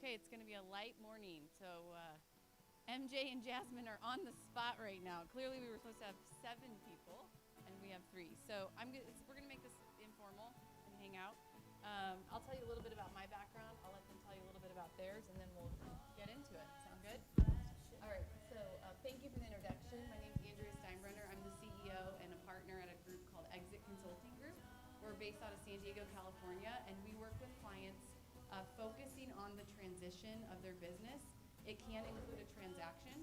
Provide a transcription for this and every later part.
Okay, it's going to be a light morning. So MJ and Jasmine are on the spot right now. Clearly, we were supposed to have 7 people, and we have 3. So we're going to make this informal and hang out. I'll tell you a little bit about my background. I'll let them tell you a little bit about theirs, and then we'll get into it. Sound good? All right. So thank you for the introduction. My name is Andrea Steinbrenner. I'm the CEO and a partner at a group called Exit Consulting Group. We're based out of San Diego, California, and we work with clients focusing on the transition of their business. It can include a transaction,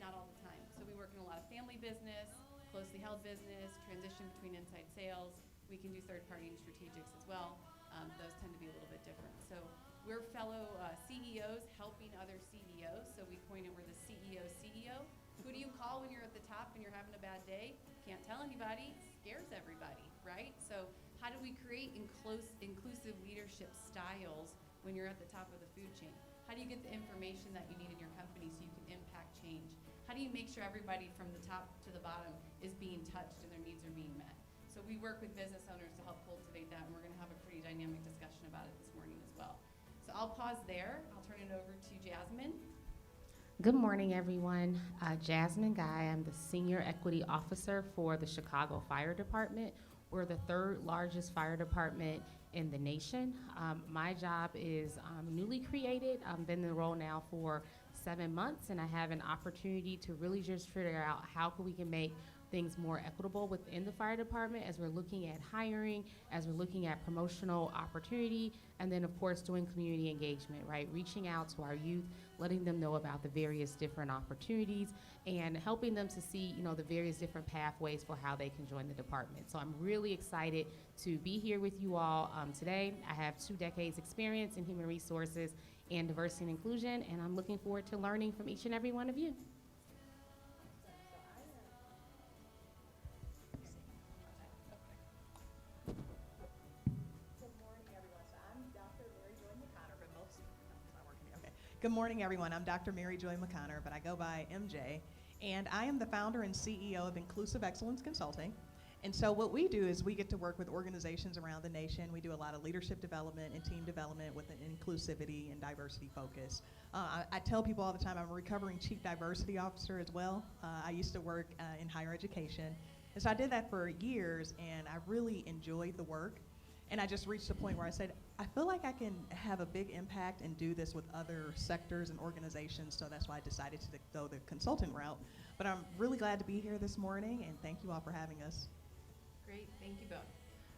not all the time. So we work in a lot of family business, closely held business, transition between inside sales. We can do third-party and strategics as well. Those tend to be a little bit different. So we're fellow CEOs helping other CEOs. So we coin it, we're the CEO. Who do you call when you're at the top and you're having a bad day? Can't tell anybody. Scares everybody, right? So how do we create inclusive leadership styles when you're at the top of the food chain? How do you get the information that you need in your company so you can impact change? How do you make sure everybody from the top to the bottom is being touched and their needs are being met? So we work with business owners to help cultivate that, and we're going to have a pretty dynamic discussion about it this morning as well. So I'll pause there. I'll turn it over to Jasmine. Good morning, everyone. Jasmine Guy. I'm the Senior Equity Officer for the Chicago Fire Department. We're the 3rd largest fire department in the nation. My job is newly created. I've been in the role now for 7 months, and I have an opportunity to really just figure out how we can make things more equitable within the fire department as we're looking at hiring, as we're looking at promotional opportunity, and then of course doing community engagement, right? Reaching out to our youth, letting them know about the various different opportunities and helping them to see, the various different pathways for how they can join the department. So I'm really excited to be here with you all today. I have 2 decades experience in human resources and diversity and inclusion, and I'm looking forward to learning from each and every one of you. Good morning, everyone. I'm Dr. Mary Joy McConnor, but I go by MJ, and I am the founder and CEO of Inclusive Excellence Consulting. And so what we do is we get to work with organizations around the nation. We do a lot of leadership development and team development with an inclusivity and diversity focus. I tell people all the time I'm a recovering chief diversity officer as well. I used to work in higher education. And so I did that for years, and I really enjoyed the work. And I just reached a point where I said, I feel like I can have a big impact and do this with other sectors and organizations, so that's why I decided to go the consultant route. But I'm really glad to be here this morning, and thank you all for having us. Great, thank you both.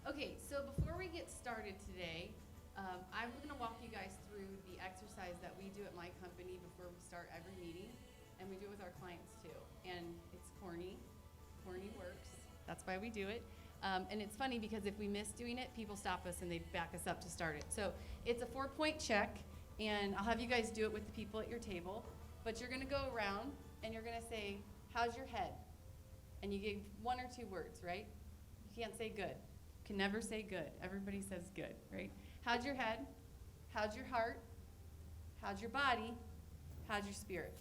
Okay, so before we get started today, I'm going to walk you guys through the exercise that we do at my company before we start every meeting, and we do it with our clients too. And it's corny works, that's why we do it. And it's funny because if we miss doing it, people stop us and they back us up to start it. So it's a 4-point check, and I'll have you guys do it with the people at your table. But you're going to go around and you're going to say, how's your head? And you give 1 or 2 words, right? You can't say good. You can never say good. Everybody says good, right? How's your head? How's your heart? How's your body? How's your spirit?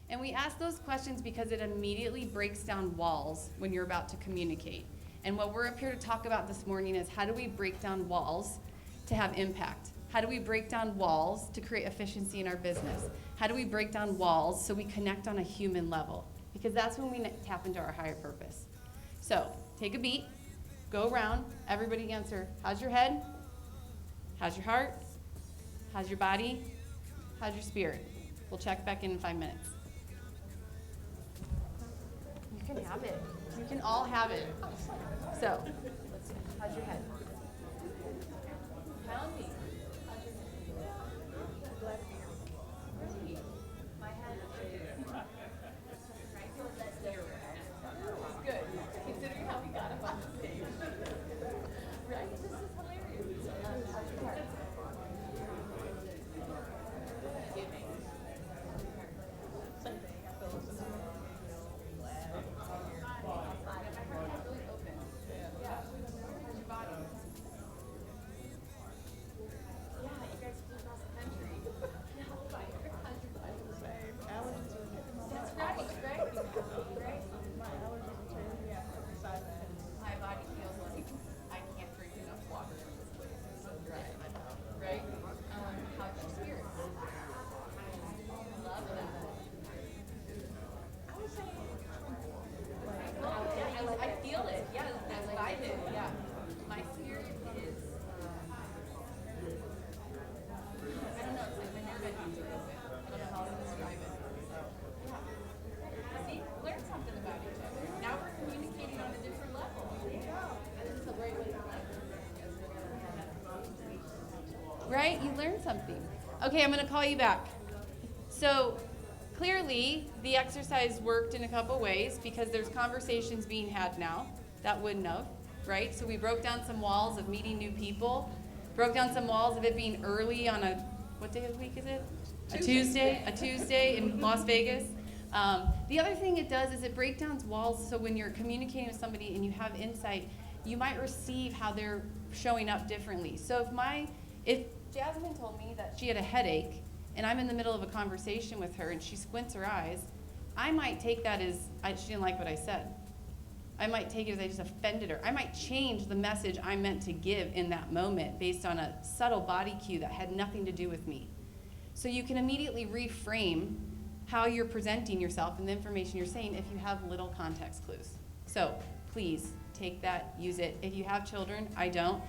And we ask those questions because it immediately breaks down walls when you're about to communicate. And what we're up here to talk about this morning is how do we break down walls to have impact? How do we break down walls to create efficiency in our business? How do we break down walls so we connect on a human level? Because that's when we tap into our higher purpose. So take a beat, go around, everybody answer, how's your head? How's your heart? How's your body? How's your spirit? We'll check back in 5 minutes. You can have it. You can all have it. So, let's see. How's your head? Tell me. Glad to be here. Really? My head is right. So that's good. Considering how we got up on the stage. Right? This is hilarious. How's your heart? Giving. you learned something. Okay, I'm gonna call you back. So clearly the exercise worked in a couple ways because there's conversations being had now that wouldn't have, right? So we broke down some walls of meeting new people, broke down some walls of it being early on a, what day of the week is it? A Tuesday in Las Vegas. The other thing it does is it breaks down walls, so when you're communicating with somebody and you have insight, you might receive how they're showing up differently. So if Jasmine told me that she had a headache and I'm in the middle of a conversation with her and she squints her eyes, I might take that as she didn't like what I said. I might take it as I just offended her. I might change the message I meant to give in that moment based on a subtle body cue that had nothing to do with me. So you can immediately reframe how you're presenting yourself and the information you're saying if you have little context clues. So please take that, use it. If you have children, I don't,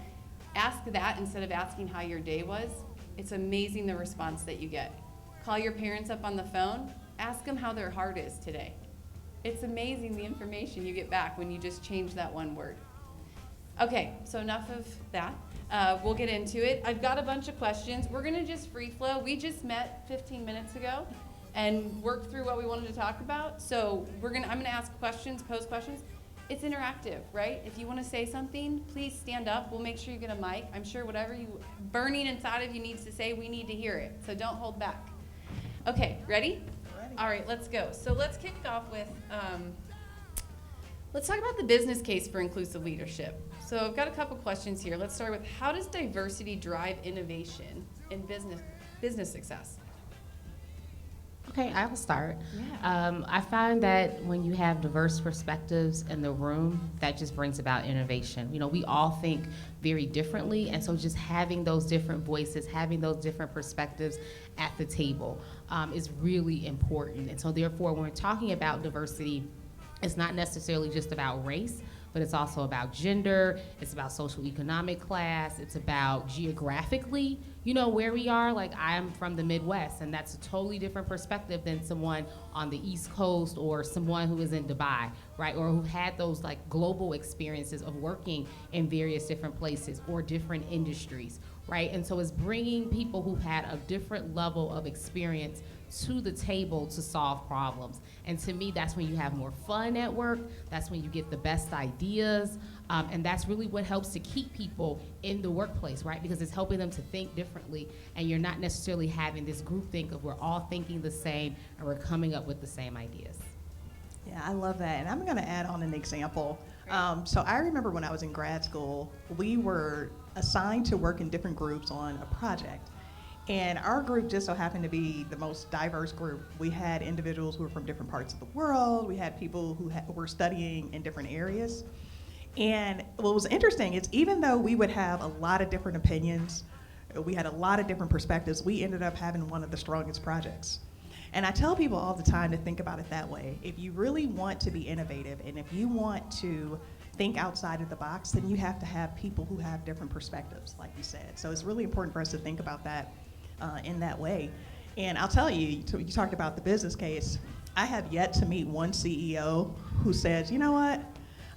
ask that instead of asking how your day was. It's amazing the response that you get. Call your parents up on the phone, ask them how their heart is today. It's amazing the information you get back when you just change that one word. Okay, so enough of that. We'll get into it. I've got a bunch of questions. We're gonna just free flow. We just met 15 minutes ago and worked through what we wanted to talk about. So I'm gonna ask questions, pose questions. It's interactive, right? If you wanna say something, please stand up. We'll make sure you get a mic. I'm sure whatever burning inside of you needs to say, we need to hear it. So don't hold back. Okay, ready? All right, let's go. So let's kick off with, let's talk about the business case for inclusive leadership. So I've got a couple questions here. Let's start with, how does diversity drive innovation in business success? Okay, I'll start. Yeah. I find that when you have diverse perspectives in the room, that just brings about innovation. You know, we all think very differently, and so just having those different voices, having those different perspectives at the table is really important. And so therefore, when we're talking about diversity, it's not necessarily just about race, but it's also about gender, it's about social economic class, it's about geographically, you know, where we are. Like, I'm from the Midwest, and that's a totally different perspective than someone on the East Coast or someone who is in Dubai, right? Or who had those like global experiences of working in various different places or different industries, right? And so it's bringing people who've had a different level of experience to the table to solve problems. And to me, that's when you have more fun at work. That's when you get the best ideas. And that's really what helps to keep people in the workplace, right? Because it's helping them to think differently. And you're not necessarily having this group think of we're all thinking the same and we're coming up with the same ideas. Yeah, I love that. And I'm going to add on an example. So I remember when I was in grad school, we were assigned to work in different groups on a project. And our group just so happened to be the most diverse group. We had individuals who were from different parts of the world. We had people who were studying in different areas. And what was interesting is even though we would have a lot of different opinions, we had a lot of different perspectives, we ended up having one of the strongest projects. And I tell people all the time to think about it that way. If you really want to be innovative and if you want to think outside of the box, then you have to have people who have different perspectives, like you said. So it's really important for us to think about that in that way. And I'll tell you, you talked about the business case. I have yet to meet one CEO who says, you know what,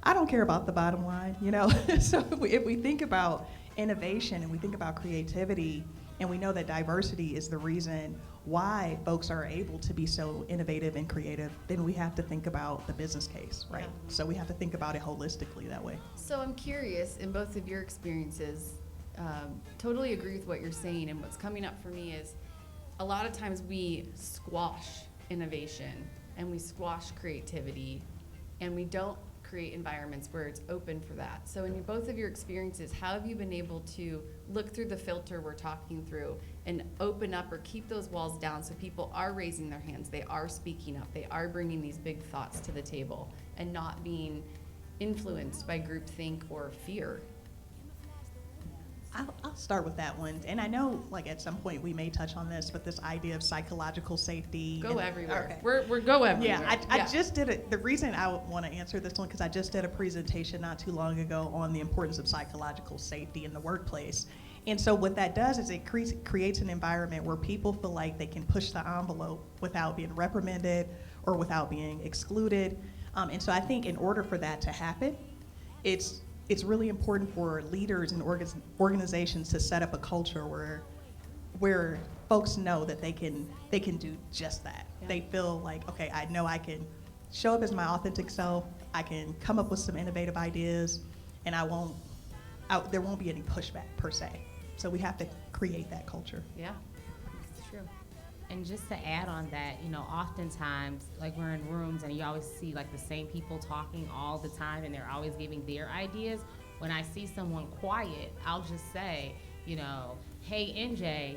I don't care about the bottom line, you know? So if we think about innovation and we think about creativity, and we know that diversity is the reason why folks are able to be so innovative and creative, then we have to think about the business case, right? Yeah. So we have to think about it holistically that way. So I'm curious, in both of your experiences, totally agree with what you're saying, and what's coming up for me is a lot of times we squash innovation and we squash creativity and we don't create environments where it's open for that. So in both of your experiences, how have you been able to look through the filter we're talking through and open up or keep those walls down so people are raising their hands, they are speaking up, they are bringing these big thoughts to the table and not being influenced by groupthink or fear? I'll start with that one. And I know, like, at some point we may touch on this, but this idea of psychological safety. Go everywhere. Okay. We're go everywhere. Yeah, I just did it. The reason I want to answer this one, because I just did a presentation not too long ago on the importance of psychological safety in the workplace. And so what that does is it creates an environment where people feel like they can push the envelope without being reprimanded or without being excluded. And so I think in order for that to happen, it's really important for leaders and organizations to set up a culture where where folks know that they can do just that. Yeah. They feel like, okay, I know I can show up as my authentic self. I can come up with some innovative ideas, and there won't be any pushback per se. So we have to create that culture. Yeah. It's true. And just to add on that, oftentimes, like we're in rooms and you always see like the same people talking all the time and they're always giving their ideas. When I see someone quiet, I'll just say, hey, NJ,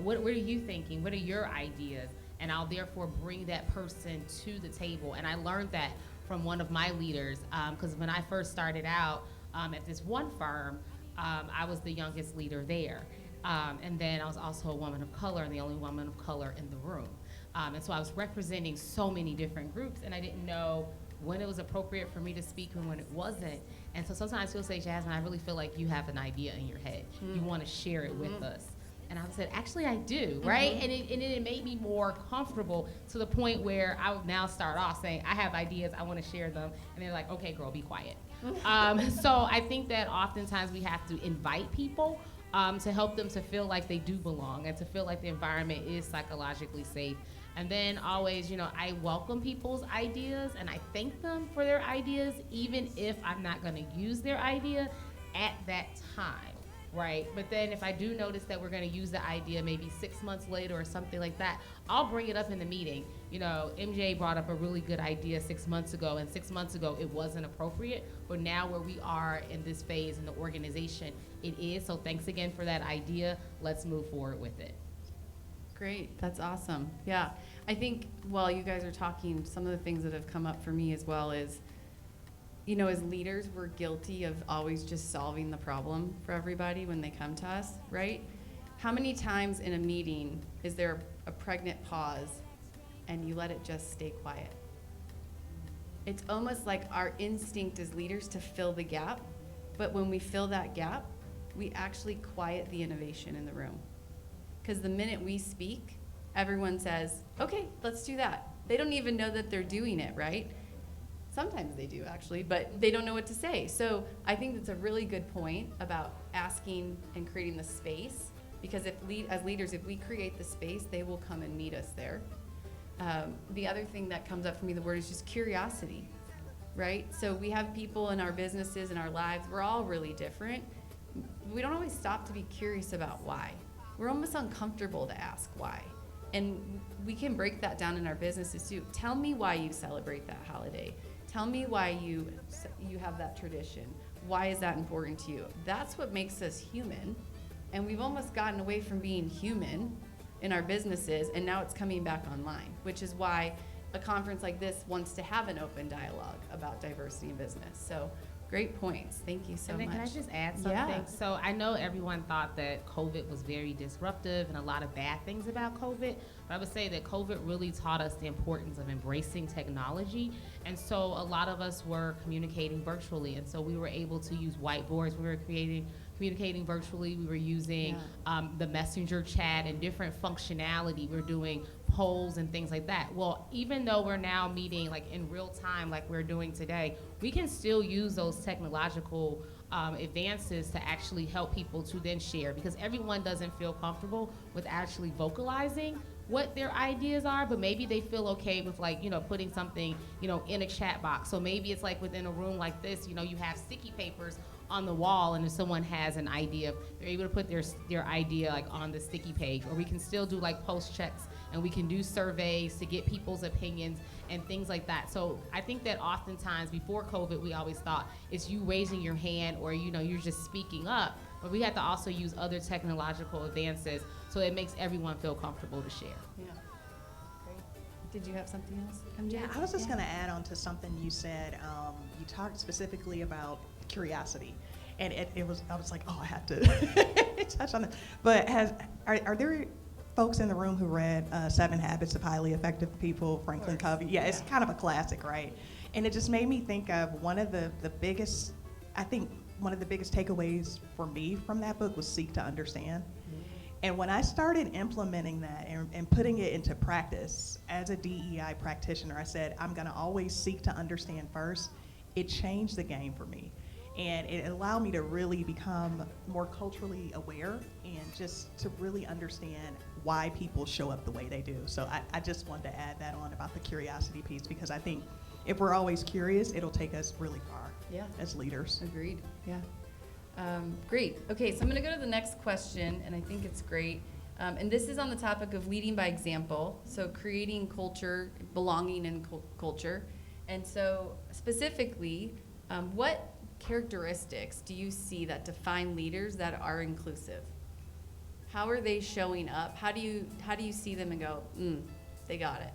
what are you thinking? What are your ideas? And I'll therefore bring that person to the table. And I learned that from one of my leaders, because when I first started out at this one firm, I was the youngest leader there. And then I was also a woman of color and the only woman of color in the room. And so I was representing so many different groups, and I didn't know when it was appropriate for me to speak and when it wasn't. And so sometimes people say, Jasmine, I really feel like you have an idea in your head. You want to share it with us. And I said, actually, I do, right? And it made me more comfortable to the point where I would now start off saying, I have ideas, I want to share them. And they're like, okay, girl, be quiet. So I think that oftentimes we have to invite people to help them to feel like they do belong and to feel like the environment is psychologically safe. And then always, I welcome people's ideas and I thank them for their ideas, even if I'm not going to use their idea at that time, right? But then if I do notice that we're going to use the idea maybe 6 months later or something like that, I'll bring it up in the meeting. MJ brought up a really good idea 6 months ago, and 6 months ago it wasn't appropriate, but now where we are in this phase in the organization, it is. So thanks again for that idea. Let's move forward with it. Great. That's awesome. Yeah. I think while you guys are talking, some of the things that have come up for me as well is, as leaders, we're guilty of always just solving the problem for everybody when they come to us, right? How many times in a meeting is there a pregnant pause and you let it just stay quiet? It's almost like our instinct as leaders to fill the gap, but when we fill that gap, we actually quiet the innovation in the room. Because the minute we speak, everyone says, okay, let's do that. They don't even know that they're doing it, right? Sometimes they do, actually, but they don't know what to say. So I think that's a really good point about asking and creating the space, because as leaders, if we create the space, they will come and meet us there. The other thing that comes up for me, the word is just curiosity, right? So we have people in our businesses, in our lives, we're all really different. We don't always stop to be curious about why. We're almost uncomfortable to ask why. And we can break that down in our businesses too. Tell me why you celebrate that holiday. Tell me why you have that tradition. Why is that important to you? That's what makes us human. And we've almost gotten away from being human in our businesses, and now it's coming back online, which is why a conference like this wants to have an open dialogue about diversity in business. So great points. Thank you so much. Can I just add something? Yeah. So I know everyone thought that COVID was very disruptive and a lot of bad things about COVID, but I would say that COVID really taught us the importance of embracing technology. And so a lot of us were communicating virtually, and so we were able to use whiteboards. We were communicating virtually. We were using the messenger chat and different functionality. We're doing polls and things like that. Well, even though we're now meeting like in real time like we're doing today, we can still use those technological advances to actually help people to then share, because everyone doesn't feel comfortable with actually vocalizing what their ideas are, but maybe they feel okay with putting something, in a chat box. So maybe it's like within a room like this, you have sticky papers on the wall, and if someone has an idea, they're able to put their idea like on the sticky page. Or we can still do like post checks, and we can do surveys to get people's opinions and things like that. So I think that oftentimes before COVID, we always thought it's you raising your hand or you're just speaking up, but we have to also use other technological advances so it makes everyone feel comfortable to share. Yeah. Great. Did you have something else, MJ? Yeah, I was just going to add on to something you said. You talked specifically about curiosity, and I was like, oh, I have to touch on that. But are there folks in the room who read 7 Habits of Highly Effective People, Franklin Covey? Yeah, it's kind of a classic, right? And it just made me think of one of the biggest takeaways for me from that book was seek to understand. And when I started implementing that and putting it into practice as a DEI practitioner, I said, I'm going to always seek to understand first. It changed the game for me. And it allowed me to really become more culturally aware and just to really understand why people show up the way they do. So I just wanted to add that on about the curiosity piece, because I think if we're always curious, it'll take us really far as leaders. Agreed. Yeah. Great. Okay, so I'm going to go to the next question, and I think it's great. And this is on the topic of leading by example, so creating culture, belonging in culture. And so specifically, what characteristics do you see that define leaders that are inclusive? How are they showing up? How do you see them and go, they got it?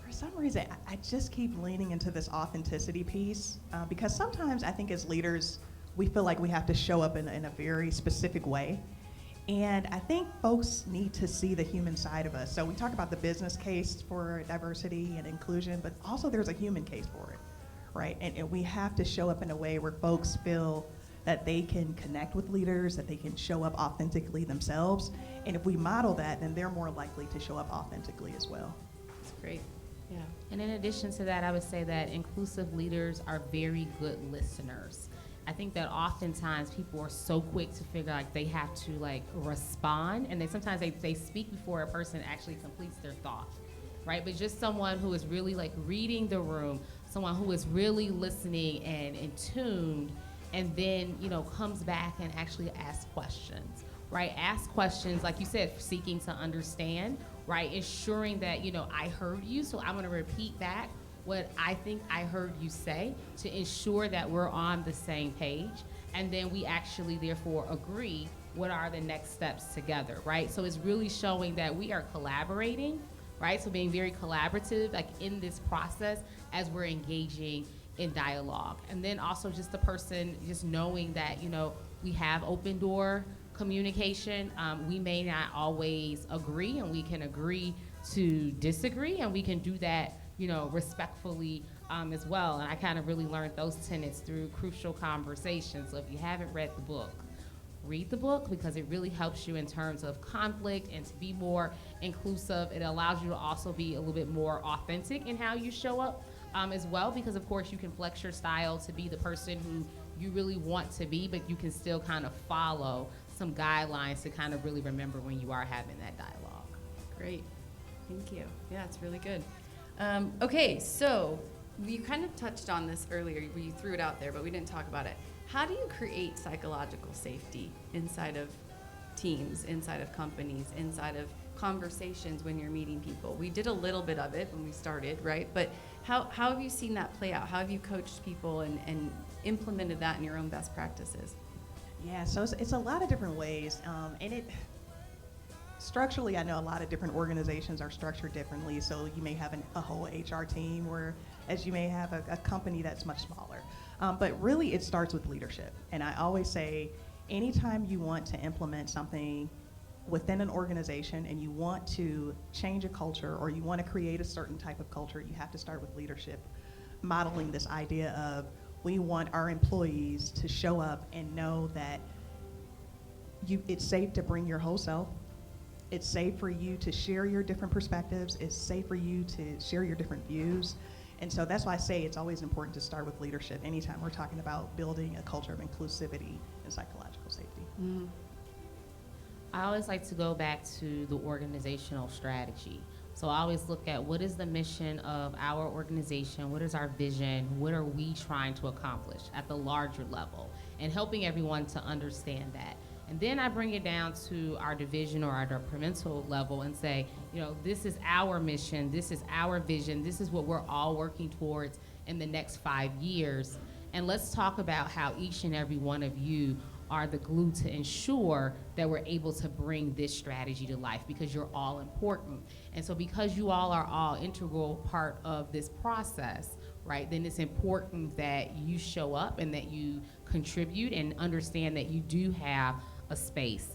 For some reason, I just keep leaning into this authenticity piece, because sometimes I think as leaders, we feel like we have to show up in a very specific way. And I think folks need to see the human side of us. So we talk about the business case for diversity and inclusion, but also there's a human case for it, right? And we have to show up in a way where folks feel that they can connect with leaders, that they can show up authentically themselves. And if we model that, then they're more likely to show up authentically as well. That's great. Yeah. And in addition to that, I would say that inclusive leaders are very good listeners. I think that oftentimes people are so quick to figure like they have to like respond, and sometimes they speak before a person actually completes their thought, right? But just someone who is really like reading the room, someone who is really listening and in tuned, and then, you know, comes back and actually asks questions, right? Ask questions, like you said, seeking to understand, right? Ensuring that, you know, I heard you, so I'm gonna repeat back what I think I heard you say to ensure that we're on the same page. And then we actually therefore agree what are the next steps together, right? So it's really showing that we are collaborating, right? So being very collaborative, like in this process as we're engaging in dialogue. And then also just the person just knowing that, you know, we have open door communication. We may not always agree, and we can agree to disagree, and we can do that, you know, respectfully as well. And I kind of really learned those tenets through Crucial Conversations. So if you haven't read the book, read the book, because it really helps you in terms of conflict and to be more inclusive. It allows you to also be a little bit more authentic in how you show up as well, because of course you can flex your style to be the person who you really want to be, but you can still kind of follow some guidelines to kind of really remember when you are having that dialogue. Great. Thank you. Yeah, it's really good. Okay, so you kind of touched on this earlier. You threw it out there, but we didn't talk about it. How do you create psychological safety inside of teams, inside of companies, inside of conversations when you're meeting people? We did a little bit of it when we started, right? But how have you seen that play out? How have you coached people and implemented that in your own best practices? Yeah, so it's a lot of different ways. And structurally, I know a lot of different organizations are structured differently. So you may have a whole HR team, whereas you may have a company that's much smaller. But really, it starts with leadership. And I always say, anytime you want to implement something within an organization and you want to change a culture or you want to create a certain type of culture, you have to start with leadership, modeling this idea of we want our employees to show up and know that it's safe to bring your whole self. It's safe for you to share your different perspectives. It's safe for you to share your different views. And so that's why I say it's always important to start with leadership anytime we're talking about building a culture of inclusivity and psychological safety. Mm-hmm. I always like to go back to the organizational strategy. So I always look at what is the mission of our organization, what is our vision, what are we trying to accomplish at the larger level, and helping everyone to understand that. And then I bring it down to our division or our departmental level and say, you know, this is our mission, this is our vision, this is what we're all working towards in the next 5 years. And let's talk about how each and every one of you are the glue to ensure that we're able to bring this strategy to life, because you're all important. And so because you all are all integral part of this process, right, then it's important that you show up and that you contribute and understand that you do have a space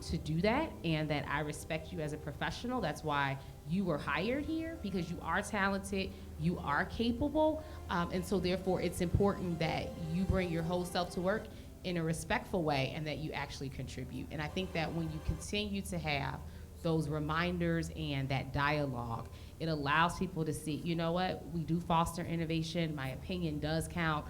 to do that, and that I respect you as a professional. That's why you were hired here, because you are talented, you are capable, and so therefore it's important that you bring your whole self to work in a respectful way and that you actually contribute. And I think that when you continue to have those reminders and that dialogue, It allows people to see, you know what, we do foster innovation. My opinion does count.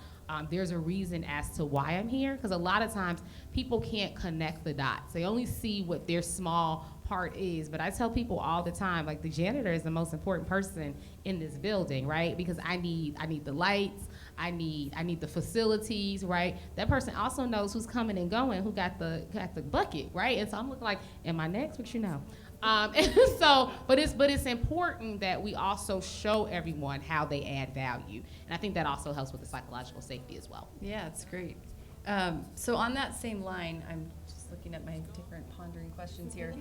There's a reason as to why I'm here, because a lot of times people can't connect the dots. They only see what their small part is. But I tell people all the time, like, the janitor is the most important person in this building, right? Because I need the lights, I need the facilities, right? That person also knows who's coming and going, who got the bucket, right? And so I'm looking like, am I next? What you know? And so, but it's important that we also show everyone how they add value, and I think that also helps with the psychological safety as well. Yeah, it's great. So on that same line, I'm just looking at my different pondering questions here.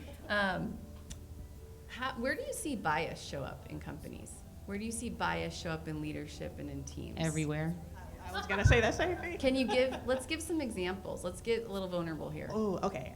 Where do you see bias show up in companies? Where do you see bias show up in leadership and in teams? Everywhere. I was gonna say that same thing. Can you let's give some examples. Let's get a little vulnerable here. Oh, okay.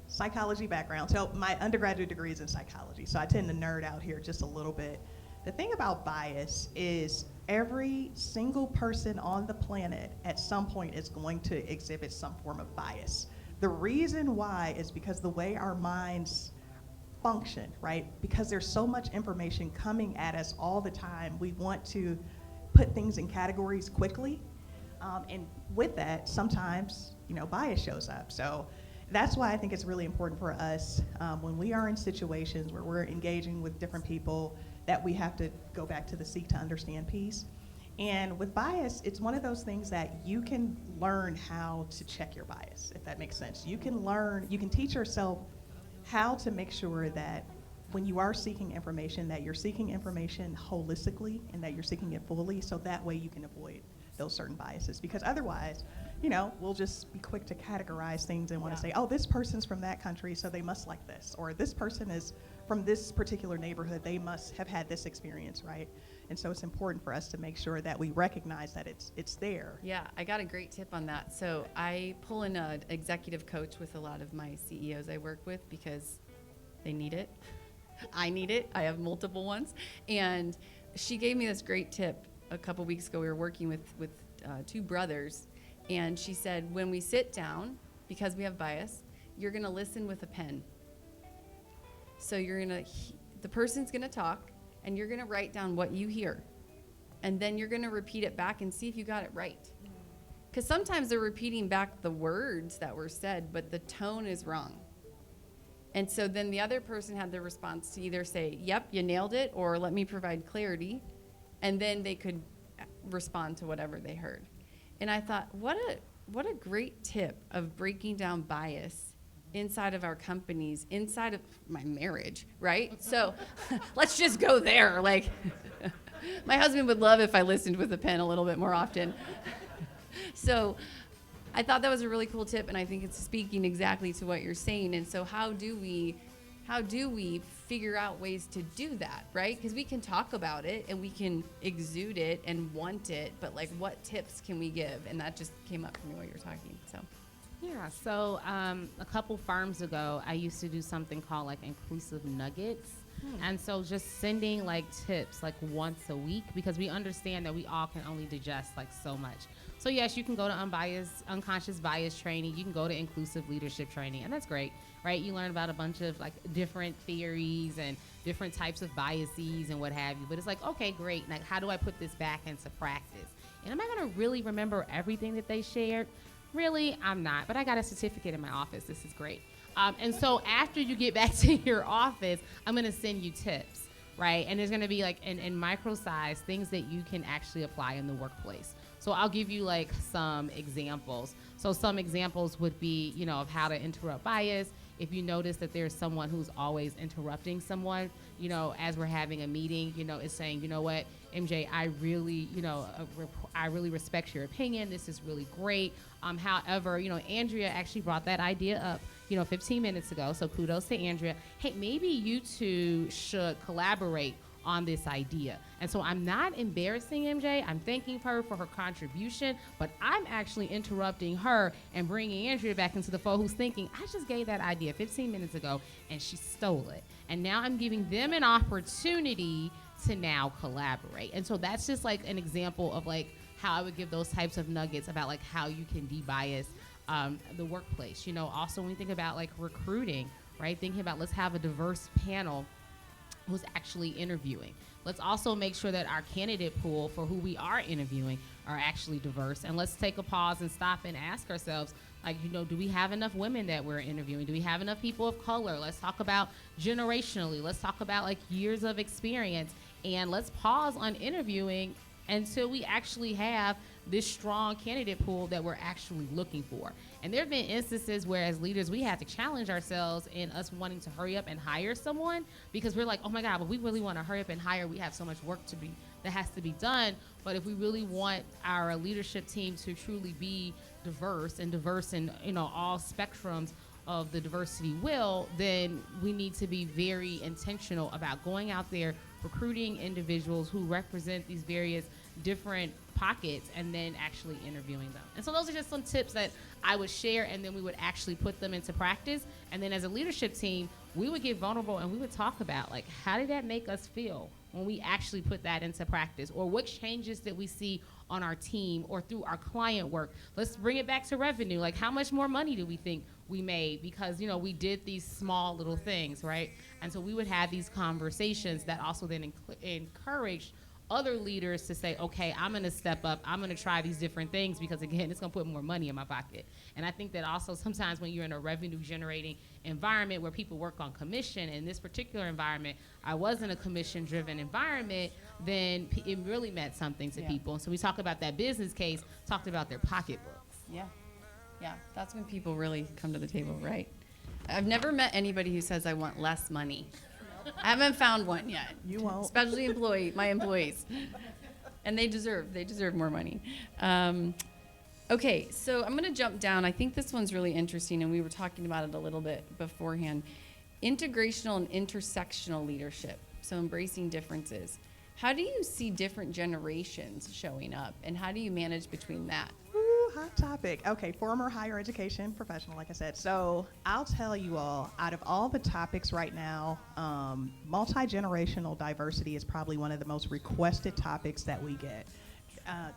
Psychology background. So my undergraduate degree is in psychology, so I tend to nerd out here just a little bit. The thing about bias is every single person on the planet at some point is going to exhibit some form of bias. The reason why is because the way our minds function, right? Because there's so much information coming at us all the time, we want to put things in categories quickly. And with that, sometimes, bias shows up. So that's why I think it's really important for us when we are in situations where we're engaging with different people that we have to go back to the seek to understand piece. And with bias, it's one of those things that you can learn how to check your bias, if that makes sense. You can teach yourself how to make sure that when you are seeking information, that you're seeking information holistically and that you're seeking it fully, so that way you can avoid those certain biases. Because otherwise, we'll just be quick to categorize things and want to say, oh, this person's from that country, so they must like this. Or this person is from this particular neighborhood, they must have had this experience, right? And so it's important for us to make sure that we recognize that it's there. Yeah, I got a great tip on that. So I pull in an executive coach with a lot of my CEOs I work with because they need it. I need it. I have multiple ones. And she gave me this great tip a couple weeks ago. We were working with two brothers. And she said, when we sit down, because we have bias, you're going to listen with a pen. So the person's going to talk, and you're going to write down what you hear. And then you're going to repeat it back and see if you got it right. Because sometimes they're repeating back the words that were said, but the tone is wrong. And so then the other person had the response to either say, yep, you nailed it, or let me provide clarity. And then they could respond to whatever they heard. And I thought, what a great tip of breaking down bias inside of our companies, inside of my marriage, right? So let's just go there. Like, my husband would love if I listened with a pen a little bit more often. So I thought that was a really cool tip, and I think it's speaking exactly to what you're saying. And so how do we figure out ways to do that, right? Because we can talk about it and we can exude it and want it, but like, what tips can we give? And that just came up for me while you were talking. So Yeah, so a couple firms ago, I used to do something called like inclusive nuggets. And so just sending like tips like once a week, because we understand that we all can only digest like so much. So yes, you can go to unconscious bias training. You can go to inclusive leadership training, and that's great, right? You learn about a bunch of like different theories and different types of biases and what have you. But it's like, okay, great. Like, how do I put this back into practice? And am I going to really remember everything that they shared? Really, I'm not. But I got a certificate in my office. This is great. And so after you get back to your office, I'm going to send you tips, right? And there's going to be like in micro size things that you can actually apply in the workplace. So I'll give you like some examples. So some examples would be, of how to interrupt bias. If you notice that there's someone who's always interrupting someone, as we're having a meeting, it's saying, you know what, MJ, I really respect your opinion. This is really great. However, Andrea actually brought that idea up, 15 minutes ago. So kudos to Andrea. Hey, maybe you two should collaborate on this idea. And so I'm not embarrassing MJ. I'm thanking her for her contribution, but I'm actually interrupting her and bringing Andrea back into the fold, who's thinking, I just gave that idea 15 minutes ago and she stole it. And now I'm giving them an opportunity to now collaborate. And so that's just like an example of like how I would give those types of nuggets about like how you can de-bias the workplace. Also when you think about like recruiting, right? Thinking about let's have a diverse panel who's actually interviewing. Let's also make sure that our candidate pool for who we are interviewing are actually diverse. And let's take a pause and stop and ask ourselves, like, do we have enough women that we're interviewing? Do we have enough people of color? Let's talk about generationally. Let's talk about like years of experience. And let's pause on interviewing until we actually have this strong candidate pool that we're actually looking for. And there have been instances where as leaders, we have to challenge ourselves in us wanting to hurry up and hire someone because we're like, oh my God, but we really want to hurry up and hire. We have so much work that has to be done. But if we really want our leadership team to truly be diverse in all spectrums of the diversity then we need to be very intentional about going out there, recruiting individuals who represent these various different pockets and then actually interviewing them. And so those are just some tips that I would share, and then we would actually put them into practice. And then as a leadership team, we would get vulnerable and we would talk about, like, how did that make us feel when we actually put that into practice? Or what changes did we see on our team or through our client work? Let's bring it back to revenue. Like, how much more money do we think we made because, we did these small little things, right? And so we would have these conversations that also then encouraged other leaders to say, okay, I'm going to step up. I'm going to try these different things because, again, it's going to put more money in my pocket. And I think that also sometimes when you're in a revenue generating environment where people work on commission, in this particular environment, I was in a commission driven environment, then it really meant something to people. And so we talk about that business case, talked about their pocketbooks. Yeah, that's when people really come to the table, right? I've never met anybody who says I want less money. I haven't found one yet. You won't. Especially my employees. And they deserve more money. Okay, so I'm going to jump down. I think this one's really interesting, and we were talking about it a little bit beforehand. Integrational and intersectional leadership, so embracing differences. How do you see different generations showing up, and how do you manage between that? Hot topic. Okay, former higher education professional, like I said. So I'll tell you all, out of all the topics right now, multi-generational diversity is probably one of the most requested topics that we get.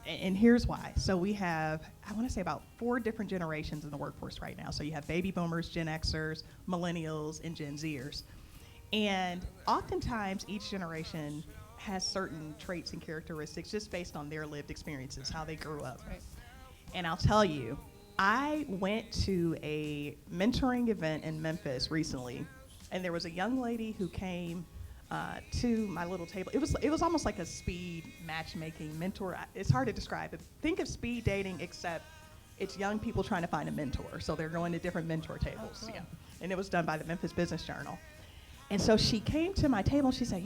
And here's why. So we have, I want to say about 4 different generations in the workforce right now. So you have baby boomers, Gen Xers, millennials, and Gen Zers. And oftentimes each generation has certain traits and characteristics just based on their lived experiences, how they grew up. Right. And I'll tell you, I went to a mentoring event in Memphis recently, and there was a young lady who came to my little table. It was almost like a speed matchmaking mentor. It's hard to describe it. Think of speed dating, except it's young people trying to find a mentor. So they're going to different mentor tables. Oh, cool. Yeah. And it was done by the Memphis Business Journal. And so she came to my table and she said,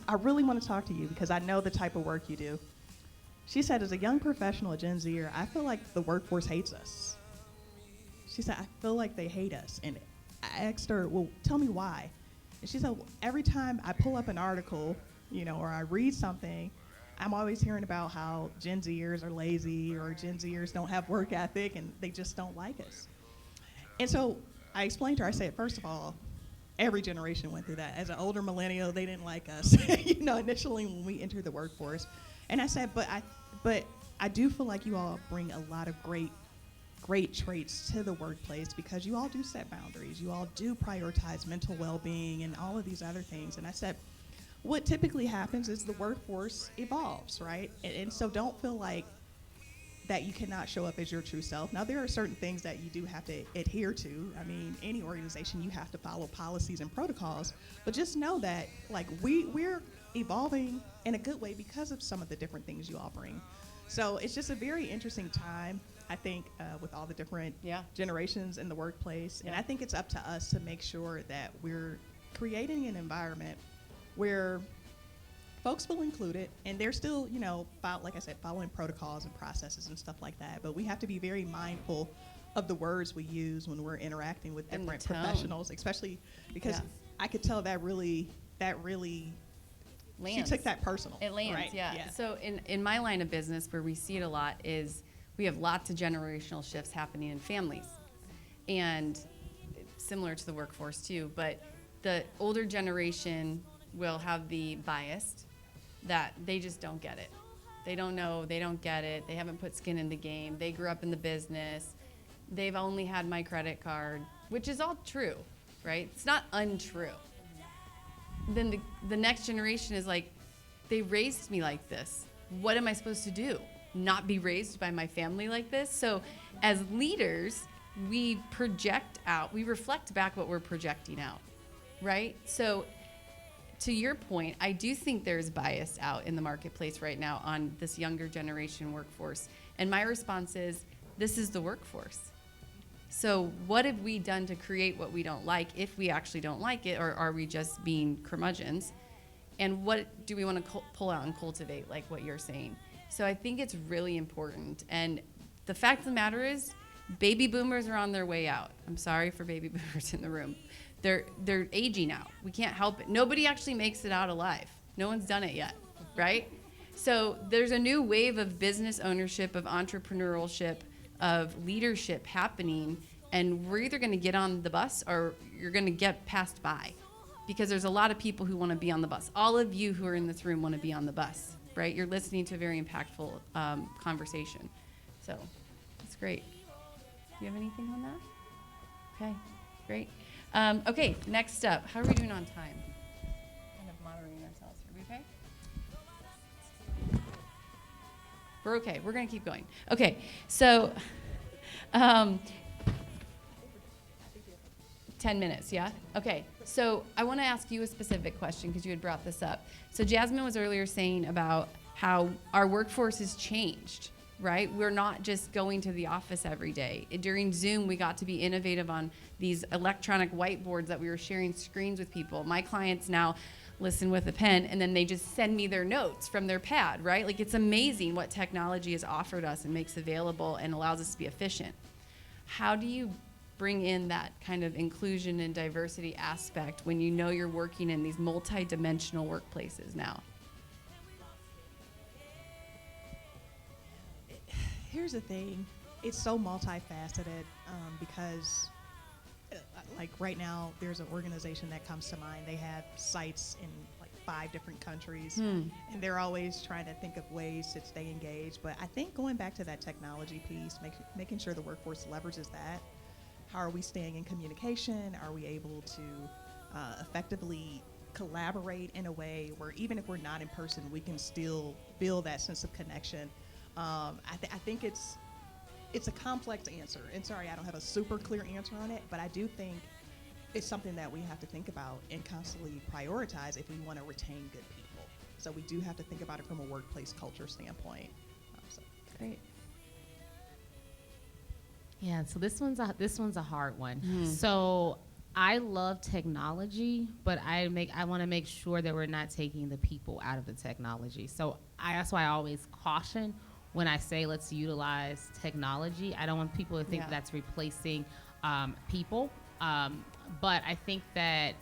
I really want to talk to you because I know the type of work you do. She said, as a young professional, a Gen Zer, I feel like the workforce hates us. She said, I feel like they hate us. And I asked her, well, tell me why. And she said, well, every time I pull up an article, or I read something, I'm always hearing about how Gen Zers are lazy or Gen Zers don't have work ethic and they just don't like us. And so I explained to her, I said, first of all, every generation went through that. As an older millennial, they didn't like us, initially when we entered the workforce. And I said, but I do feel like you all bring a lot of great traits to the workplace because you all do set boundaries. You all do prioritize mental well-being and all of these other things. And I said, what typically happens is the workforce evolves, right? And so don't feel like that you cannot show up as your true self. Now, there are certain things that you do have to adhere to. I mean, any organization, you have to follow policies and protocols. But just know that, like, we're evolving in a good way because of some of the different things you all bring. So it's just a very interesting time, I think, with all the different generations in the workplace. And I think it's up to us to make sure that we're creating an environment where folks feel included, and they're still, like I said, following protocols and processes and stuff like that. But we have to be very mindful of the words we use when we're interacting with different professionals, especially because I could tell that really lands. She took that personal. It lands, right? yeah. So in my line of business, where we see it a lot, is we have lots of generational shifts happening in families, and similar to the workforce too. But the older generation will have the bias that they just don't get it. They don't know, they don't get it, they haven't put skin in the game, they grew up in the business, they've only had my credit card, which is all true, right? It's not untrue. then the next generation is like, they raised me like this. What am I supposed to do? Not be raised by my family like this? So as leaders, we project out, we reflect back what we're projecting out, right? So to your point, I do think there's bias out in the marketplace right now on this younger generation workforce. And my response is, this is the workforce. So what have we done to create what we don't like, if we actually don't like it, or are we just being curmudgeons? And what do we want to pull out and cultivate, like what you're saying? So I think it's really important. And the fact of the matter is, baby boomers are on their way out. I'm sorry for baby boomers in the room. They're aging out. We can't help it. Nobody actually makes it out alive. No one's done it yet, right? So there's a new wave of business ownership, of entrepreneurship, of leadership happening, and we're either going to get on the bus or you're going to get passed by, because there's a lot of people who want to be on the bus. All of you who are in this room want to be on the bus, right? You're listening to a very impactful conversation. So that's great. Do you have anything on that? Okay, great. Okay, next up, how are we doing on time? Kind of moderating ourselves. Are we okay? We're okay. We're going to keep going. Okay, so 10 minutes, yeah? Okay, so I want to ask you a specific question because you had brought this up. So Jasmine was earlier saying about how our workforce has changed, right? We're not just going to the office every day. During Zoom, we got to be innovative on these electronic whiteboards that we were sharing screens with people. My clients now listen with a pen, and then they just send me their notes from their pad, right? Like, it's amazing what technology has offered us and makes available and allows us to be efficient. How do you bring in that kind of inclusion and diversity aspect when you know you're working in these multi-dimensional workplaces now? Here's the thing. It's so multifaceted because like right now, there's an organization that comes to mind. They have sites in like 5 different countries, and they're always trying to think of ways to stay engaged. But I think going back to that technology piece, making sure the workforce leverages that. How are we staying in communication? Are we able to effectively collaborate in a way where even if we're not in person, we can still feel that sense of connection? I think it's a complex answer. And sorry, I don't have a super clear answer on it, but I do think it's something that we have to think about and constantly prioritize if we want to retain good people. So we do have to think about it from a workplace culture standpoint. So. Great. Yeah, so this one's a hard one. So I love technology, but I want to make sure that we're not taking the people out of the technology. So that's why I always caution when I say let's utilize technology. I don't want people to think that's replacing people. But I think that,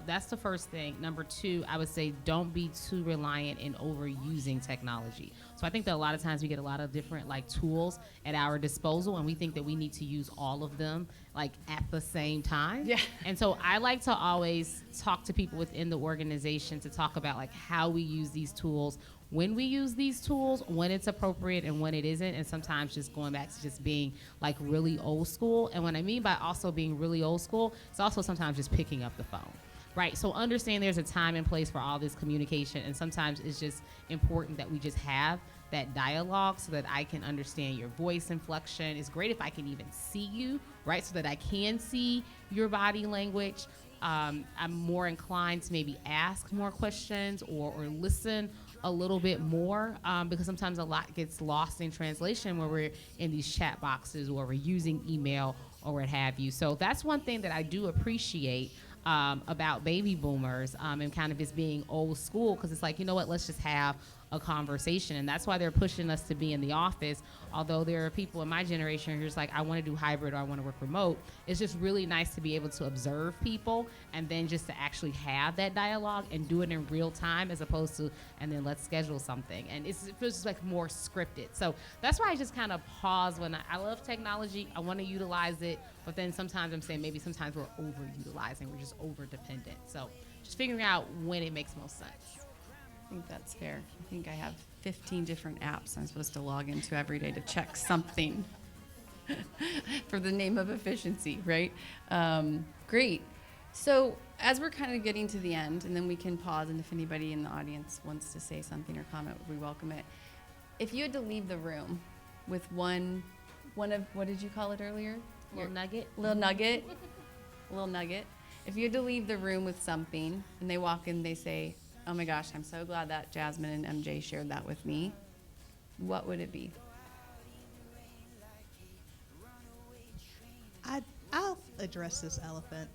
that's the first thing. Number 2, I would say don't be too reliant in overusing technology. So I think that a lot of times we get a lot of different like tools at our disposal, and we think that we need to use all of them like at the same time. Yeah. And so I like to always talk to people within the organization to talk about like how we use these tools, when we use these tools, when it's appropriate and when it isn't, and sometimes just going back to just being like really old school. And what I mean by also being really old school, it's also sometimes just picking up the phone, right? So understand there's a time and place for all this communication, and sometimes it's just important that we just have that dialogue so that I can understand your voice inflection. It's great if I can even see you, right? So that I can see your body language. I'm more inclined to maybe ask more questions or listen a little bit more because sometimes a lot gets lost in translation when we're in these chat boxes or we're using email or what have you. So that's one thing that I do appreciate about baby boomers and kind of just being old school, because it's like, you know what, let's just have a conversation. And that's why they're pushing us to be in the office. Although there are people in my generation who's like, I want to do hybrid or I want to work remote. It's just really nice to be able to observe people and then just to actually have that dialogue and do it in real time, as opposed to, and then let's schedule something. And it feels just like more scripted. So that's why I just kind of pause when I love technology. I want to utilize it. But then sometimes I'm saying maybe sometimes we're overutilizing. We're just over dependent. So just figuring out when it makes most sense. I think that's fair. I think I have 15 different apps I'm supposed to log into every day to check something for the name of efficiency, right? Great. So as we're kind of getting to the end, and then we can pause, and if anybody in the audience wants to say something or comment, we welcome it. If you had to leave the room with one of, what did you call it earlier? Little nugget. Little nugget. Little nugget. If you had to leave the room with something, and they walk in, they say, "Oh my gosh, I'm so glad that Jasmine and MJ shared that with me," what would it be? I'll address this elephant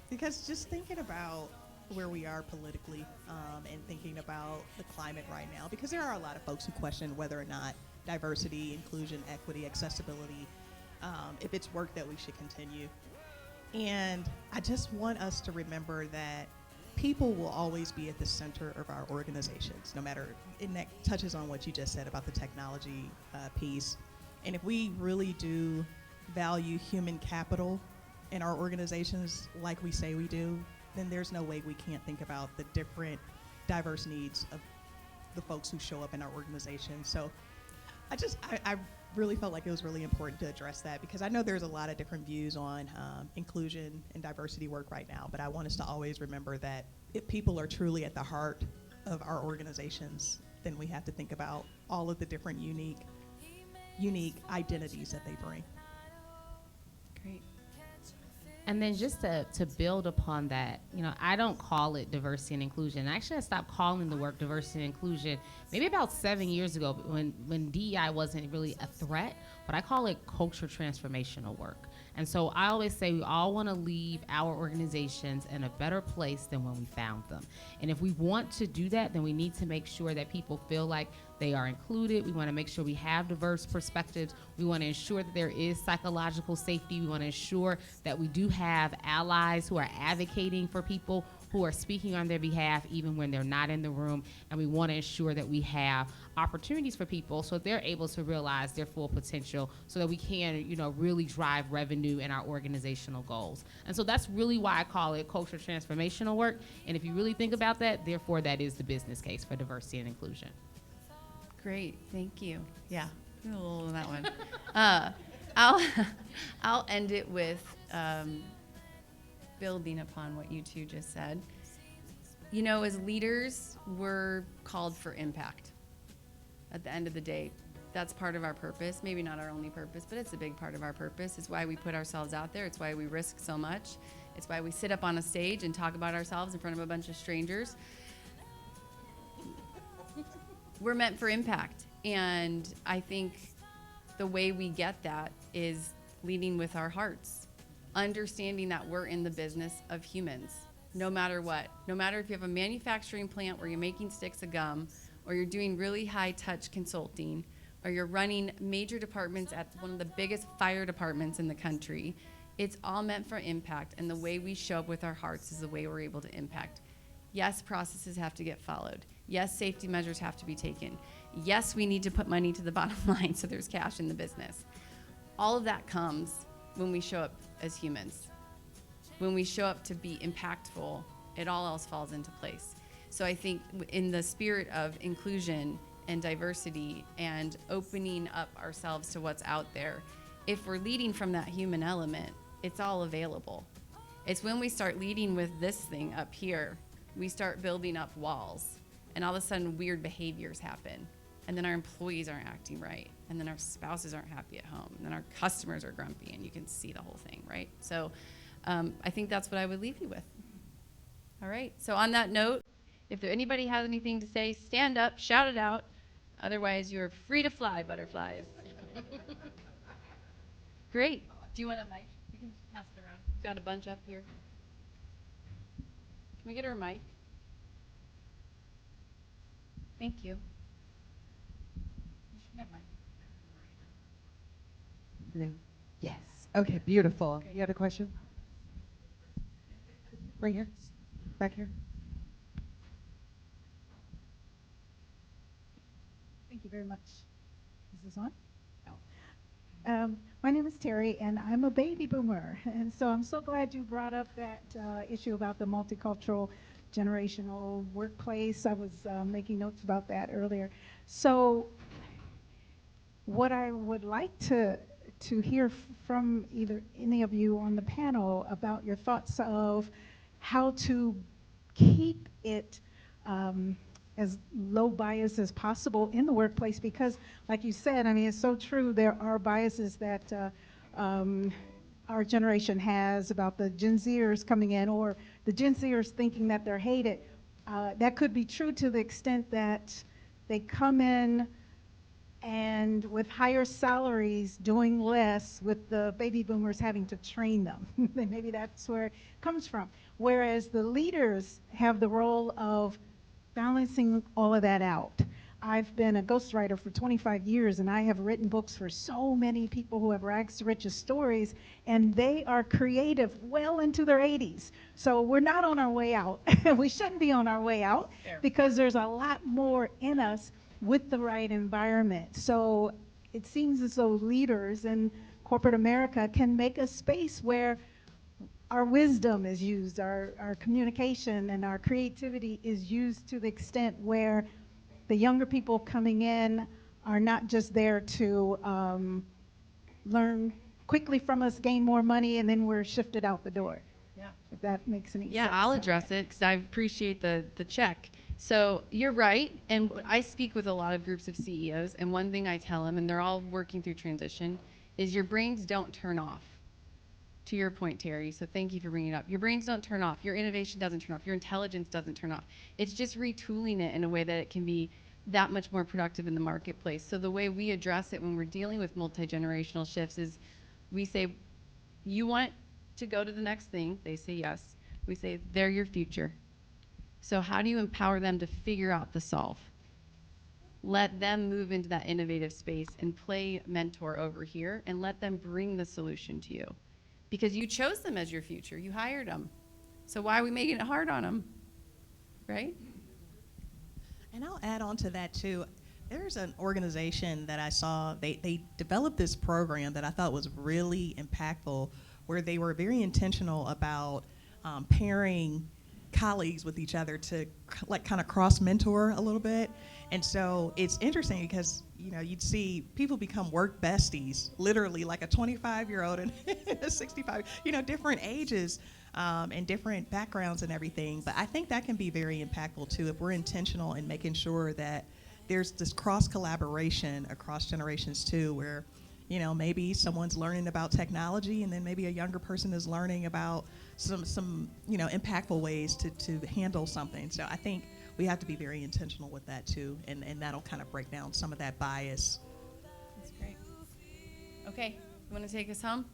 because just thinking about where we are politically and thinking about the climate right now, because there are a lot of folks who question whether or not diversity, inclusion, equity, accessibility, if it's work that we should continue. And I just want us to remember that people will always be at the center of our organizations, no matter, and that touches on what you just said about the technology piece. And if we really do value human capital in our organizations like we say we do, then there's no way we can't think about the different diverse needs of the folks who show up in our organization. So I really felt like it was really important to address that, because I know there's a lot of different views on inclusion and diversity work right now, but I want us to always remember that if people are truly at the heart of our organizations, then we have to think about all of the different unique identities that they bring. Great. And then just to build upon that, I don't call it diversity and inclusion. Actually, I stopped calling the work diversity and inclusion maybe about 7 years ago when DEI wasn't really a threat, but I call it culture transformational work. And so I always say we all want to leave our organizations in a better place than when we found them. And if we want to do that, then we need to make sure that people feel like they are included. We want to make sure we have diverse perspectives. We want to ensure that there is psychological safety. We want to ensure that we do have allies who are advocating for people, who are speaking on their behalf even when they're not in the room. And we want to ensure that we have opportunities for people so they're able to realize their full potential, so that we can, really drive revenue in our organizational goals. And so that's really why I call it culture transformational work. And if you really think about that, therefore that is the business case for diversity and inclusion. Great, thank you. Yeah, a little on that one. I'll end it with building upon what you two just said. As leaders, we're called for impact. At the end of the day, that's part of our purpose. Maybe not our only purpose, but it's a big part of our purpose. It's why we put ourselves out there. It's why we risk so much. It's why we sit up on a stage and talk about ourselves in front of a bunch of strangers. We're meant for impact. And I think the way we get that is leading with our hearts, understanding that we're in the business of humans, no matter what. No matter if you have a manufacturing plant where you're making sticks of gum, or you're doing really high-touch consulting, or you're running major departments at one of the biggest fire departments in the country, it's all meant for impact. And the way we show up with our hearts is the way we're able to impact. Yes, processes have to get followed. Yes, safety measures have to be taken. Yes, we need to put money to the bottom line so there's cash in the business. All of that comes when we show up as humans. When we show up to be impactful, it all else falls into place. So I think in the spirit of inclusion and diversity and opening up ourselves to what's out there, if we're leading from that human element, it's all available. It's when we start leading with this thing up here, we start building up walls, and all of a sudden weird behaviors happen. And then our employees aren't acting right. And then our spouses aren't happy at home. And then our customers are grumpy, and you can see the whole thing, right? So I think that's what I would leave you with. All right, so on that note, if anybody has anything to say, stand up, shout it out. Otherwise, you're free to fly, butterflies. Great. Do you want a mic? You can pass it around. Got a bunch up here. Can we get her a mic? Thank you. You should have a mic. Hello. Yes. Okay, beautiful. Okay. You had a question? Right here. Back here. Thank you very much. Is this on? No. My name is Terry, and I'm a baby boomer. And so I'm so glad you brought up that issue about the multicultural generational workplace. I was making notes about that earlier. So what I would like to to hear from either any of you on the panel about your thoughts of how to keep it as low bias as possible in the workplace, because like you said, I mean, it's so true, there are biases that our generation has about the Gen Zers coming in, or the Gen Zers thinking that they're hated. That could be true to the extent that they come in and with higher salaries doing less, with the baby boomers having to train them. Maybe that's where it comes from. Whereas the leaders have the role of balancing all of that out. I've been a ghostwriter for 25 years, and I have written books for so many people who have rags to riches stories, and they are creative well into their 80s. So we're not on our way out. We shouldn't be on our way out, because there's a lot more in us with the right environment. So it seems as though leaders in corporate America can make a space where our wisdom is used, our communication and our creativity is used to the extent where the younger people coming in are not just there to learn quickly from us, gain more money, and then we're shifted out the door. Yeah. If that makes any sense. Yeah, I'll address it because I appreciate the check. So you're right, and I speak with a lot of groups of CEOs, and one thing I tell them, and they're all working through transition, is your brains don't turn off. To your point, Terry, so thank you for bringing it up. Your brains don't turn off. Your innovation doesn't turn off. Your intelligence doesn't turn off. It's just retooling it in a way that it can be that much more productive in the marketplace. So the way we address it when we're dealing with multi-generational shifts is we say, you want to go to the next thing? They say yes. We say, they're your future. So how do you empower them to figure out the solve? Let them move into that innovative space and play mentor over here and let them bring the solution to you. Because you chose them as your future. You hired them. So why are we making it hard on them? Right? And I'll add on to that too. There's an organization that I saw, they developed this program that I thought was really impactful, where they were very intentional about pairing colleagues with each other to like kind of cross mentor a little bit. And so it's interesting because, you know, you'd see people become work besties, literally like a 25-year-old and a 65, you know, different ages and different backgrounds and everything. But I think that can be very impactful too if we're intentional in making sure that there's this cross collaboration across generations too, where, you know, maybe someone's learning about technology and then maybe a younger person is learning about some you know, impactful ways to handle something. So I think we have to be very intentional with that too, and that'll kind of break down some of that bias. That's great. Okay, you want to take us home?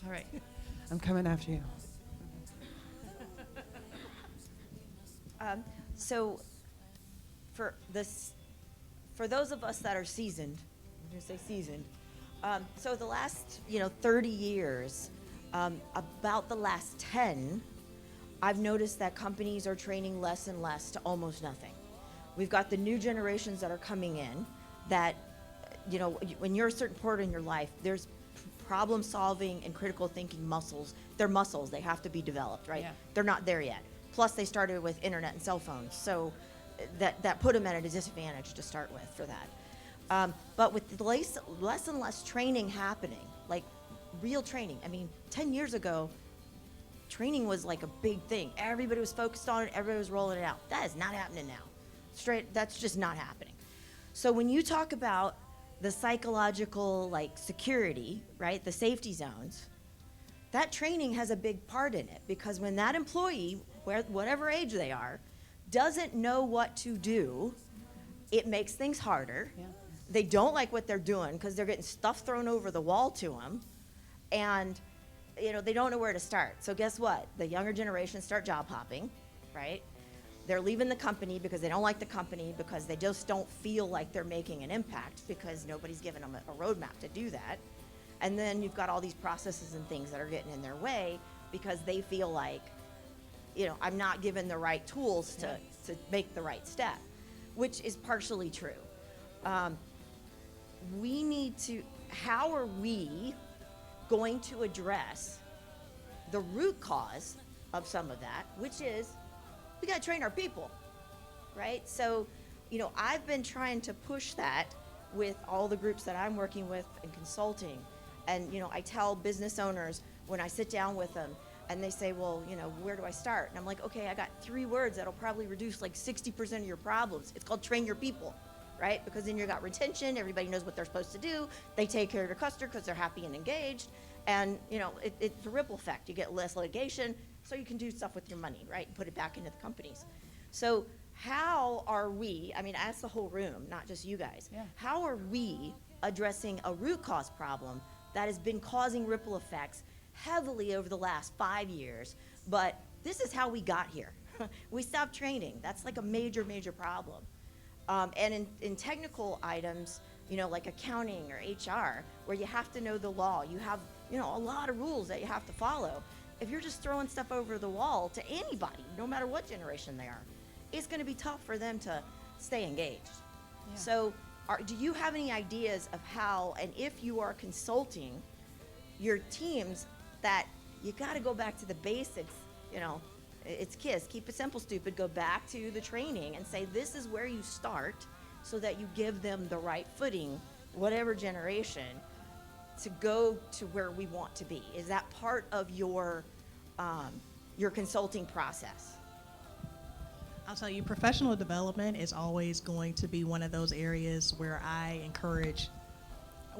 All right. I'm coming after you. So for those of us that are seasoned, I'm going to say seasoned, so the last 30 years, about the last 10, I've noticed that companies are training less and less to almost nothing. We've got the new generations that are coming in that, when you're a certain point in your life, there's problem solving and critical thinking muscles. They're muscles, they have to be developed, right? Yeah. They're not there yet. Plus they started with internet and cell phones, so that put them at a disadvantage to start with for that. But with less and less training happening, like real training. I mean, 10 years ago, training was like a big thing. Everybody was focused on it, everybody was rolling it out. That is not happening now. That's just not happening. So when you talk about the psychological security, right, the safety zones, that training has a big part in it, because when that employee, whatever age they are, doesn't know what to do, it makes things harder. Yeah. They don't like what they're doing because they're getting stuff thrown over the wall to them, and they don't know where to start. So guess what? The younger generation start job hopping, right? They're leaving the company because they don't like the company, because they just don't feel like they're making an impact, because nobody's given them a roadmap to do that. And then you've got all these processes and things that are getting in their way because they feel like, I'm not given the right tools to make the right step, which is partially true. How are we going to address the root cause of some of that, which is we got to train our people, right? So, I've been trying to push that with all the groups that I'm working with and consulting, And, I tell business owners when I sit down with them and they say, well, where do I start? And I'm like, okay, I got 3 words that'll probably reduce like 60% of your problems. It's called train your people, right? Because then you got retention, everybody knows what they're supposed to do. They take care of their customer because they're happy and engaged. And, it's a ripple effect. You get less litigation, so you can do stuff with your money, right? And put it back into the companies. So how are we, as the whole room, not just you guys, how are we addressing a root cause problem that has been causing ripple effects heavily over the last 5 years, but this is how we got here. We stopped training. That's like a major, major problem. And in technical items, like accounting or HR, where you have to know the law, you have, a lot of rules that you have to follow. If you're just throwing stuff over the wall to anybody, no matter what generation they are, it's going to be tough for them to stay engaged. Yeah. So do you have any ideas of how, and if you are consulting your teams, that you got to go back to the basics, it's KISS, keep it simple, stupid, go back to the training and say, this is where you start, so that you give them the right footing, whatever generation, to go to where we want to be? Is that part of your consulting process? I'll tell you, professional development is always going to be one of those areas where I encourage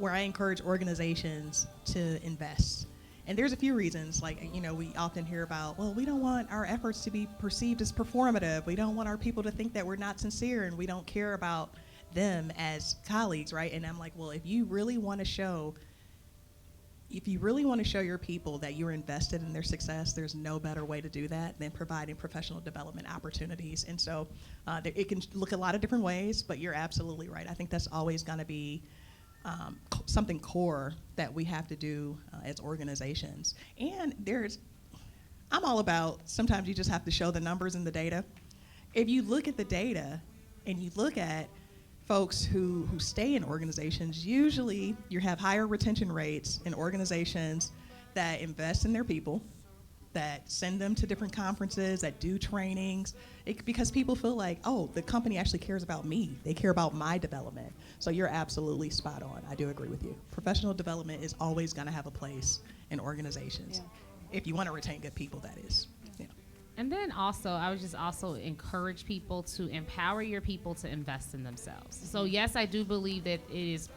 organizations to invest. And there's a few reasons, like, we often hear about, well, we don't want our efforts to be perceived as performative. We don't want our people to think that we're not sincere and we don't care about them as colleagues, right? And I'm like, well, if you really want to show your people that you're invested in their success, there's no better way to do that than providing professional development opportunities. And so it can look a lot of different ways, but you're absolutely right. I think that's always going to be something core that we have to do as organizations. And I'm all about, sometimes you just have to show the numbers and the data. If you look at the data and you look at folks who stay in organizations, usually you have higher retention rates in organizations that invest in their people, that send them to different conferences, that do trainings, because people feel like, oh, the company actually cares about me. They care about my development. So you're absolutely spot on. I do agree with you. Professional development is always going to have a place in organizations. If you want to retain good people, that is. Yeah. And then also, I would just also encourage people to empower your people to invest in themselves. So yes, I do believe that it is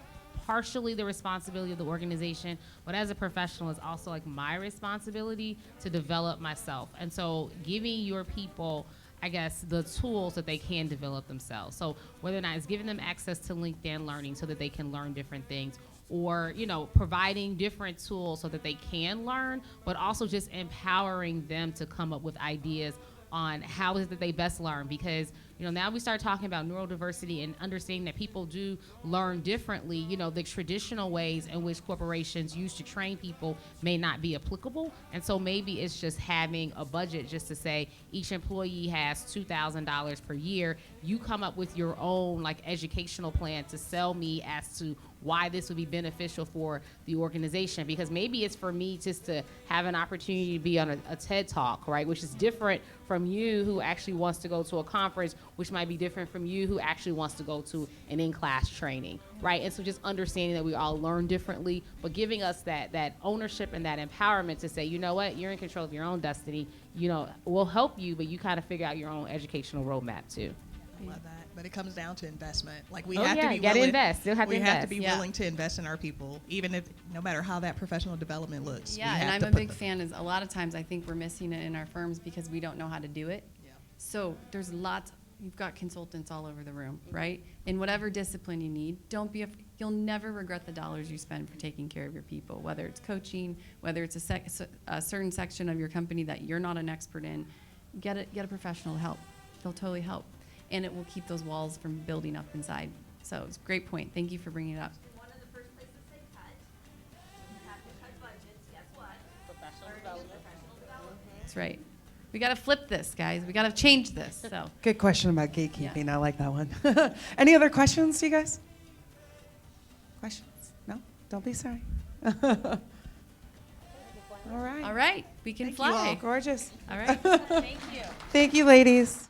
partially the responsibility of the organization, but as a professional, it's also like my responsibility to develop myself. And so giving your people, I guess, the tools that they can develop themselves. So whether or not it's giving them access to LinkedIn Learning so that they can learn different things, or providing different tools so that they can learn, but also just empowering them to come up with ideas on how is it that they best learn. Because now we start talking about neurodiversity and understanding that people do learn differently. The traditional ways in which corporations use to train people may not be applicable. And so maybe it's just having a budget just to say each employee has $2,000 per year. You come up with your own educational plan to sell me as to why this would be beneficial for the organization. Because maybe it's for me just to have an opportunity to be on a TED Talk, right? Which is different from you who actually wants to go to a conference, which might be different from you who actually wants to go to an in-class training, right? And so just understanding that we all learn differently, but giving us that ownership and that empowerment to say, you know what, you're in control of your own destiny. We'll help you, but you kind of figure out your own educational roadmap too. I love that. But it comes down to investment. We have to be willing. Invest. Still have to invest. We have to be willing to invest in our people, even if, no matter how that professional development looks. Yeah, and I'm a big fan. Is a lot of times I think we're missing it in our firms because we don't know how to do it. Yeah. So there's lots. You've got consultants all over the room, right? In whatever discipline you need, don't be. You'll never regret the dollars you spend for taking care of your people. Whether it's coaching, whether it's a certain section of your company that you're not an expert in, get a professional help. They'll totally help. And it will keep those walls from building up inside. So it's a great point. Thank you for bringing it up. One of the first places they cut, you have to cut budgets, guess what? Professional development. That's right. We got to flip this, guys. We got to change this. So Good question about gatekeeping. I like that one. Any other questions, you guys? Questions? No? Don't be sorry. All right. All right. We can fly. Gorgeous. All right. Thank you. Thank you, ladies.